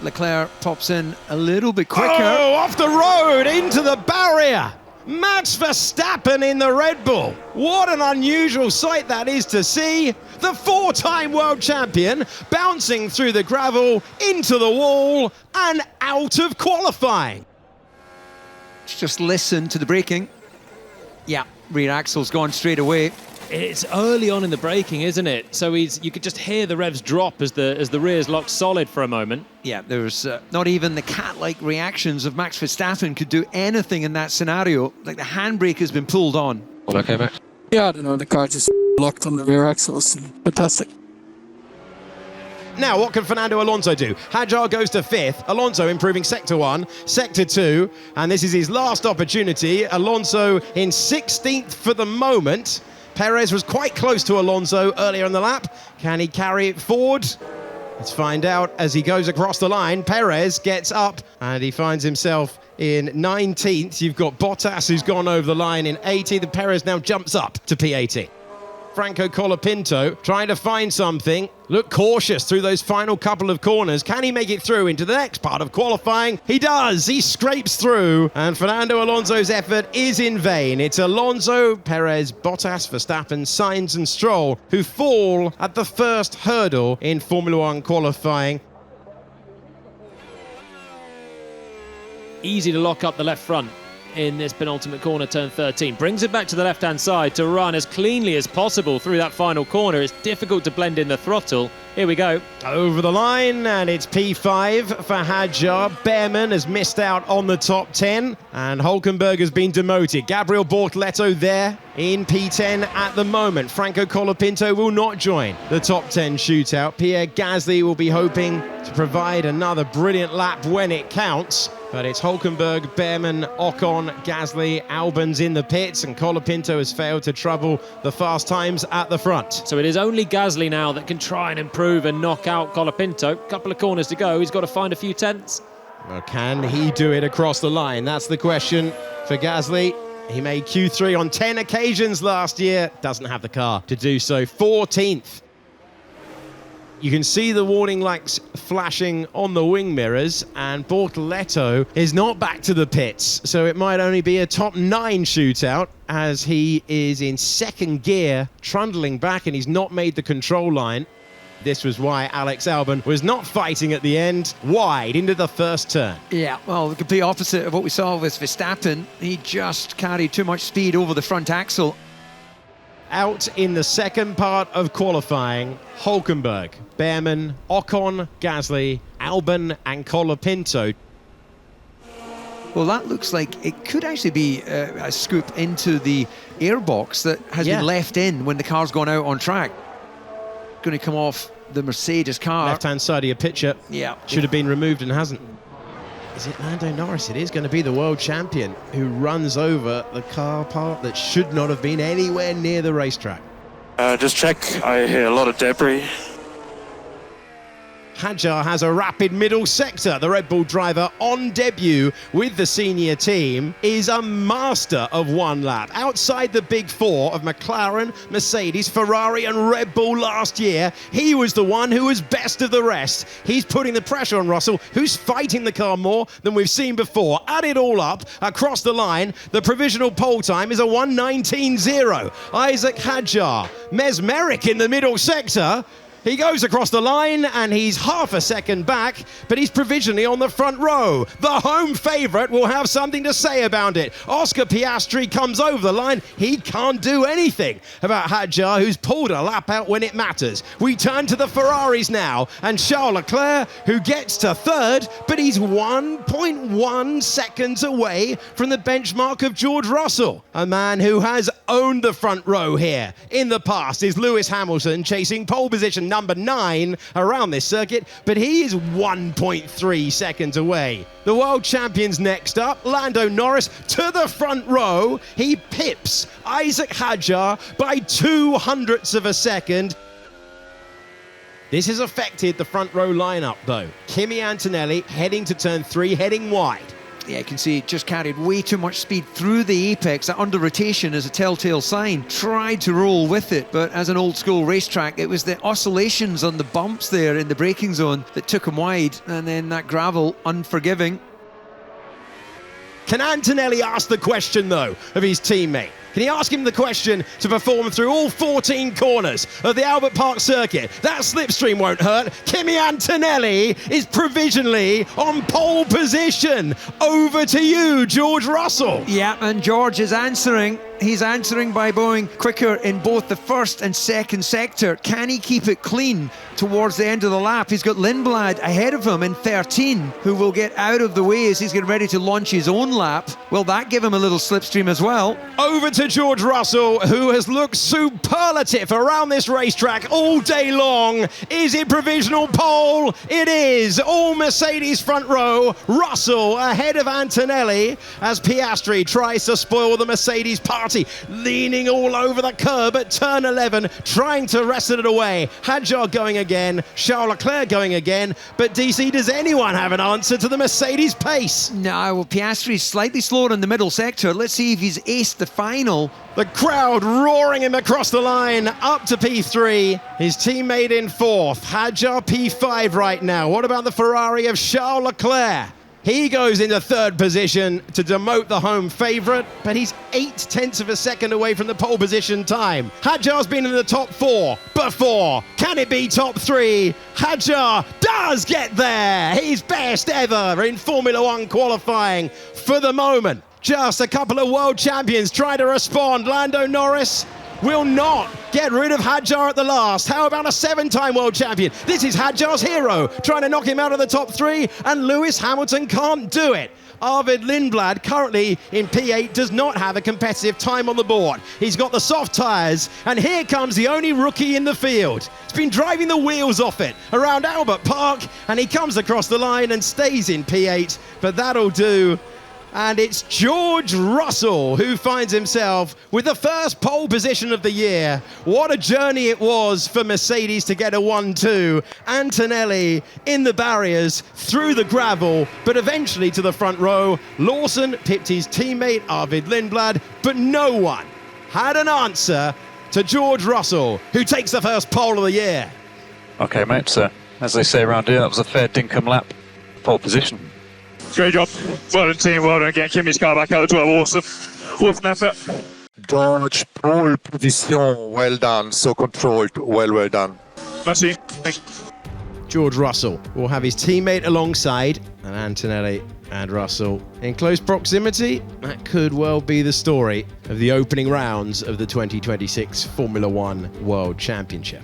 Leclerc pops in a little bit quicker. Oh, off the road, into the barrier. Max Verstappen in the Red Bull. What an unusual sight that is to see. The four-time world champion bouncing through the gravel, into the wall, and out of qualifying. Just listen to the braking. Yeah, rear axle's gone straight away. It's early on in the braking, isn't it? So you could just hear the revs drop as the rear's locked solid for a moment. Yeah, there's not even the cat-like reactions of Max Verstappen could do anything in that scenario. Like the handbrake has been pulled on. All okay, Max? Yeah, I don't know, the car just locked on the rear axles. Fantastic. Now, what can Fernando Alonso do? Hadjar goes to 5th. Alonso improving Sector 1, Sector 2, and this is his last opportunity. Alonso in 16th for the moment. Perez was quite close to Alonso earlier in the lap. Can he carry it forward? Let's find out as he goes across the line. Perez gets up and he finds himself in 19th. You've got Bottas who's gone over the line in 80th. And Perez now jumps up to P80. Franco Colapinto trying to find something. Look cautious through those final couple of corners. Can he make it through into the next part of qualifying? He does. He scrapes through. And Fernando Alonso's effort is in vain. It's Alonso, Perez, Bottas, Verstappen, Sainz and Stroll who fall at the first hurdle in Formula One qualifying. Easy to lock up the left front in this penultimate corner, turn 13. Brings it back to the left-hand side to run as cleanly as possible through that final corner. It's difficult to blend in the throttle. Here we go. Over the line, and it's P5 for Hadjar. Behrman has missed out on the top 10, and Hülkenberg has been demoted. Gabriel Bortoleto there in P10 at the moment. Franco Colapinto will not join the top 10 shootout. Pierre Gasly will be hoping to provide another brilliant lap when it counts. But it's Hülkenberg, Behrman, Ocon, Gasly, Albon's in the pits, and Colapinto has failed to trouble the fast times at the front. So it is only Gasly now that can try and improve and knock out Colapinto. Couple of corners to go. He's got to find a few tenths. Well, can he do it across the line? That's the question for Gasly. He made Q3 on 10 occasions last year. Doesn't have the car to do so. 14th. You can see the warning lights flashing on the wing mirrors, and Bortoleto is not back to the pits, so it might only be a top 9 shootout as he is in second gear, trundling back, and he's not made the control line. This was why Alex Albon was not fighting at the end, wide into the first turn. Yeah, well, the complete opposite of what we saw with Verstappen. He just carried too much speed over the front axle. Out in the second part of qualifying, Hülkenberg, Behrman, Ocon, Gasly, Albon and Colapinto. Well, that looks like it could actually be a scoop into the airbox that has been left in when the car's gone out on track. Going to come off the Mercedes car. Left-hand side of your picture. Yeah. Should have been removed and hasn't. Is it Lando Norris? It is going to be the world champion who runs over the car part that should not have been anywhere near the racetrack. Just check. I hear a lot of debris. Hadjar has a rapid middle sector. The Red Bull driver on debut with the senior team is a master of one lap. Outside the big four of McLaren, Mercedes, Ferrari and Red Bull last year, he was the one who was best of the rest. He's putting the pressure on Russell, who's fighting the car more than we've seen before. Add it all up, across the line, the provisional pole time is a 1:19.0. Isaac Hadjar, mesmeric in the middle sector. He goes across the line and he's half a second back, but he's provisionally on the front row. The home favourite will have something to say about it. Oscar Piastri comes over the line. He can't do anything about Hadjar, who's pulled a lap out when it matters. We turn to the Ferraris now, and Charles Leclerc, who gets to third, but he's 1.1 seconds away from the benchmark of George Russell. A man who has owned the front row here in the past is Lewis Hamilton, chasing pole position number 9 around this circuit, but he is 1.3 seconds away. The world champion's next up, Lando Norris, to the front row. He pips Isaac Hadjar by 0.02 of a second. This has affected the front row lineup though. Kimi Antonelli heading to turn 3, heading wide. Yeah, you can see it just carried way too much speed through the apex. That under rotation is a telltale sign. Tried to roll with it, but as an old school racetrack, it was the oscillations on the bumps there in the braking zone that took him wide, and then that gravel unforgiving. Can Antonelli ask the question, though, of his teammate? Can he ask him the question to perform through all 14 corners of the Albert Park circuit? That slipstream won't hurt. Kimi Antonelli is provisionally on pole position. Over to you, George Russell. Yeah, and George is answering. He's answering by going quicker in both the first and second sector. Can he keep it clean towards the end of the lap? He's got Lindblad ahead of him in 13, who will get out of the way as he's getting ready to launch his own lap. Will that give him a little slipstream as well? Over to George Russell, who has looked superlative around this racetrack all day long. Is it provisional pole? It is. All Mercedes front row. Russell ahead of Antonelli as Piastri tries to spoil the Mercedes party, leaning all over the curb at turn 11, trying to wrestle it away. Hadjar going again, Charles Leclerc going again, but DC, does anyone have an answer to the Mercedes pace? No, well, Piastri's slightly slower in the middle sector. Let's see if he's aced the final. The crowd roaring him across the line, up to P3. His teammate in fourth, Hadjar P5 right now. What about the Ferrari of Charles Leclerc? He goes into third position to demote the home favourite, but he's 0.8 of a second away from the pole position time. Hadjar's been in the top 4 before. Can it be top 3? Hadjar does get there. His best ever in Formula One qualifying for the moment. Just a couple of world champions trying to respond. Lando Norris will not get rid of Hadjar at the last. How about a 7-time world champion? This is Hadjar's hero, trying to knock him out of the top 3, and Lewis Hamilton can't do it. Arvid Lindblad, currently in P8, does not have a competitive time on the board. He's got the soft tyres, and here comes the only rookie in the field. He's been driving the wheels off it around Albert Park, and he comes across the line and stays in P8, but that'll do. And it's George Russell who finds himself with the first pole position of the year. What a journey it was for Mercedes to get a 1-2. Antonelli in the barriers, through the gravel, but eventually to the front row. Lawson pipped his teammate Arvid Lindblad, but no one had an answer to George Russell, who takes the first pole of the year. Okay, mate, so as they say around here, that was a fair dinkum lap. Pole position. Great job. Well done, team. Well done. Getting Kimi's car back out as well. Awesome. Awesome effort. George, pole position. Well done. So controlled. Well done. Merci. Thank you. George Russell will have his teammate alongside, and Antonelli and Russell in close proximity. That could well be the story of the opening rounds of the 2026 Formula One World Championship.